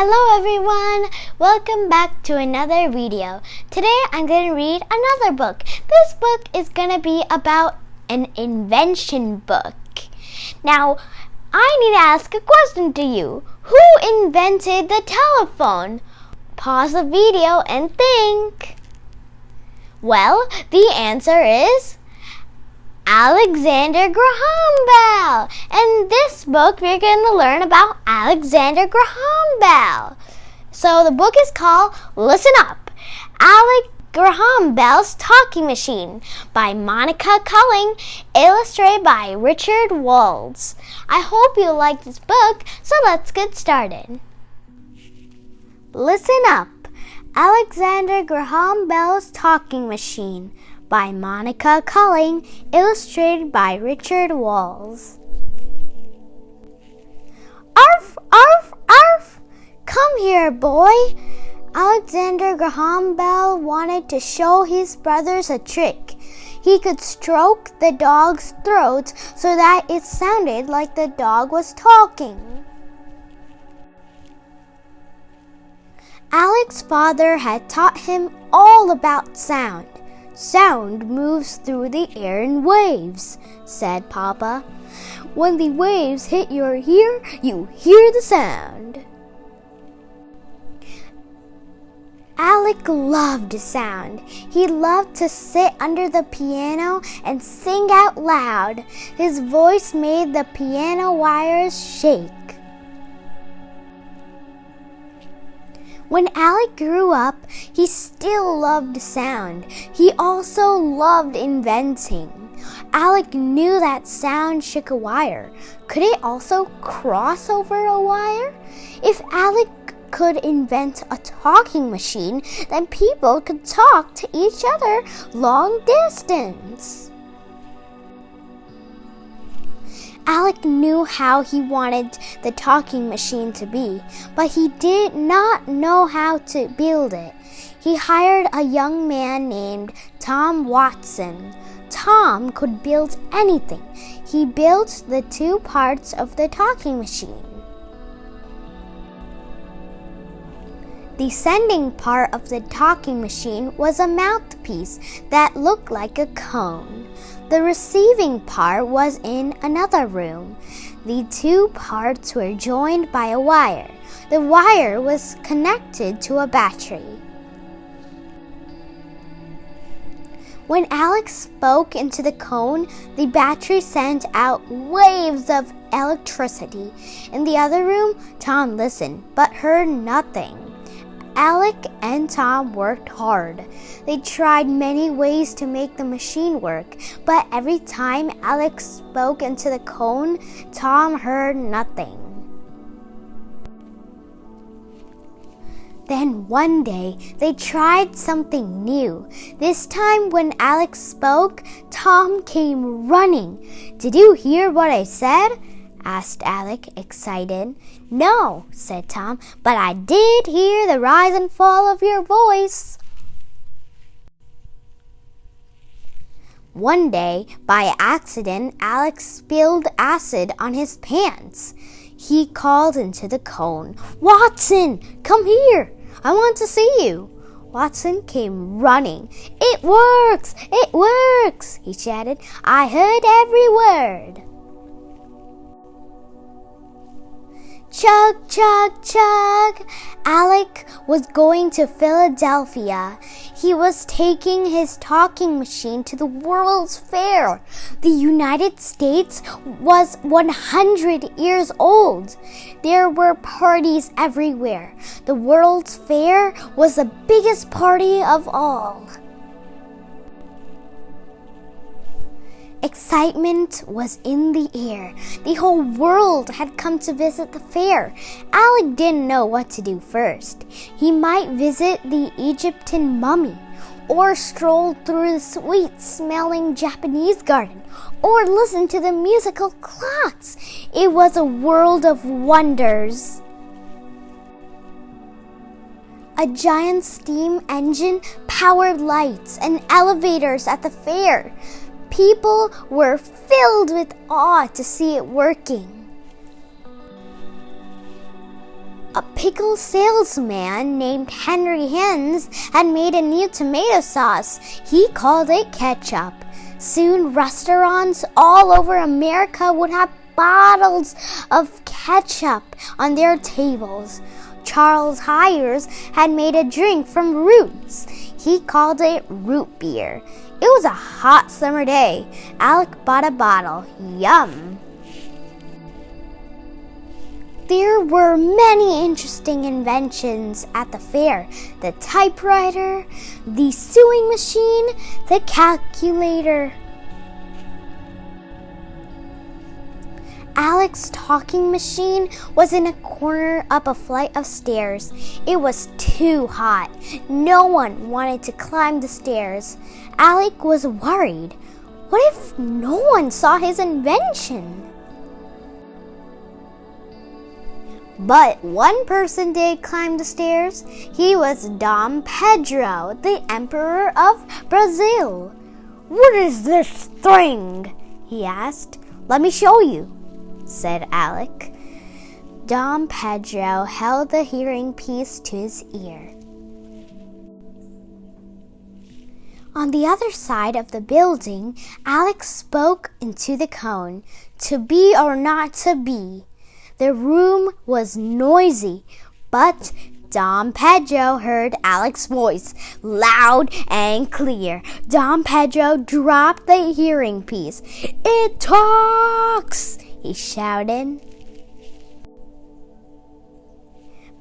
Hello everyone! Welcome back to another video. Today I'm going to read another book. This book is going to be about an invention book. Now, I need to ask a question to you. Who invented the telephone? Pause the video and think. Well, the answer is Alexander Graham Bell. In this book, we're going to learn about Alexander Graham Bell. So the book is called Listen Up, Alec Graham Bell's Talking Machine by Monica Kulling, illustrated by Richard Walls. I hope you like this book, so let's get started. Listen Up, Alexander Graham Bell's Talking Machine by Monica Kulling, illustrated by Richard Walls. Arf, arf, arf! Come here, boy! Alexander Graham Bell wanted to show his brothers a trick. He could stroke the dog's throat so that it sounded like the dog was talking. Alec's father had taught him all about sound. Sound moves through the air in waves, said Papa. When the waves hit your ear, you hear the sound. Alec loved sound. He loved to sit under the piano and sing out loud. His voice made the piano wires shake. When Alec grew up, he still loved sound. He also loved inventing. Alec knew that sound shook a wire. Could it also cross over a wire? If Alec could invent a talking machine, then people could talk to each other long distance. Alec knew how he wanted the talking machine to be, but he did not know how to build it. He hired a young man named Tom Watson. Tom could build anything. He built the two parts of the talking machine. The sending part of the talking machine was a mouthpiece that looked like a cone. The receiving part was in another room. The two parts were joined by a wire. The wire was connected to a battery. When Alex spoke into the cone, the battery sent out waves of electricity. In the other room, Tom listened but heard nothing. Alec and Tom worked hard. They tried many ways to make the machine work, but every time Alec spoke into the cone, Tom heard nothing. Then one day, they tried something new. This time when Alec spoke, Tom came running. "Did you hear what I said?" asked Alec, excited. "No," said Tom, "but I did hear the rise and fall of your voice." One day, by accident, Alec spilled acid on his pants. He called into the cone, "Watson, come here. I want to see you." Watson came running. "It works! It works!" he shouted. "I heard every word." Chug, chug, chug. Alec was going to Philadelphia. He was taking his talking machine to the World's Fair. The United States was 100 years old. There were parties everywhere. The World's Fair was the biggest party of all. Excitement was in the air. The whole world had come to visit the fair. Alec didn't know what to do first. He might visit the Egyptian mummy, or stroll through the sweet-smelling Japanese garden, or listen to the musical clocks. It was a world of wonders. A giant steam engine powered lights and elevators at the fair. People were filled with awe to see it working. A pickle salesman named Henry Hens had made a new tomato sauce. He called it ketchup. Soon, restaurants all over America would have bottles of ketchup on their tables. Charles Hires had made a drink from roots. He called it root beer. It was a hot summer day. Alec bought a bottle. Yum! There were many interesting inventions at the fair. The typewriter, the sewing machine, the calculator. Alec's talking machine was in a corner up a flight of stairs. It was too hot. No one wanted to climb the stairs. Alec was worried. What if no one saw his invention? But one person did climb the stairs. He was Dom Pedro, the Emperor of Brazil. "What is this thing?" he asked. "Let me show you," said Alec. Dom Pedro held the hearing piece to his ear. On the other side of the building, Alec spoke into the cone. To be or not to be. The room was noisy, but Dom Pedro heard Alec's voice, loud and clear. Dom Pedro dropped the hearing piece. "It talks!" he shouted.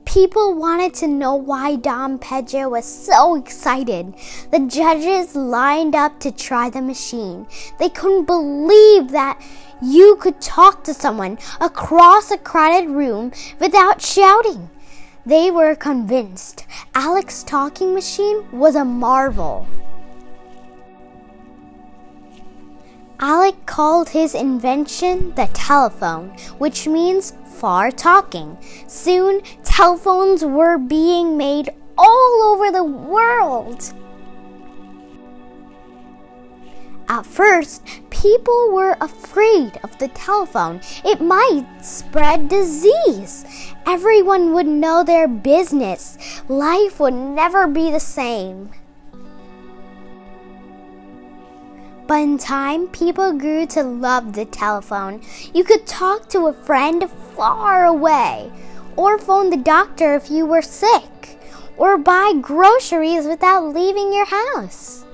People wanted to know why Dom Pedro was so excited. The judges lined up to try the machine. They couldn't believe that you could talk to someone across a crowded room without shouting. They were convinced Alec's talking machine was a marvel. Alec called his invention the telephone, which means far talking. Soon, telephones were being made all over the world. At first, people were afraid of the telephone. It might spread disease. Everyone would know their business. Life would never be the same. But in time, people grew to love the telephone. You could talk to a friend far away, or phone the doctor if you were sick, or buy groceries without leaving your house.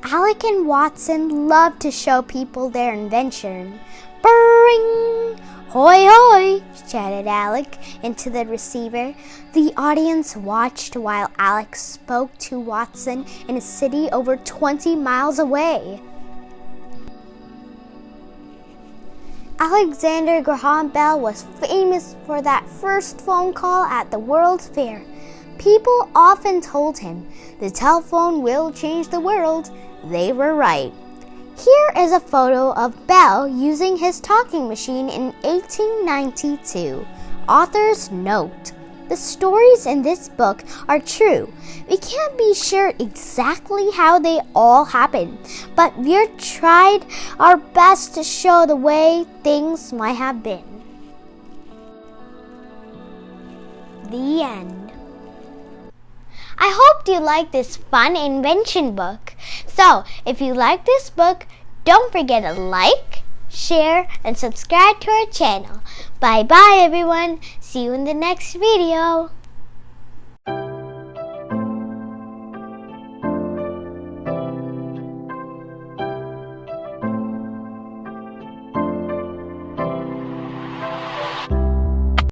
Alec and Watson loved to show people their invention. "Bring! Hoy hoy!" shouted Alec into the receiver. The audience watched while Alec spoke to Watson in a city over 20 miles away. Alexander Graham Bell was famous for that first phone call at the World's Fair. People often told him, "The telephone will change the world." They were right. Here is a photo of Bell using his talking machine in 1892. Author's note: the stories in this book are true. We can't be sure exactly how they all happened, but we've tried our best to show the way things might have been. The end. I hope you like this fun invention book. So, if you like this book, don't forget to like, share, and subscribe to our channel. Bye-bye, everyone. See you in the next video.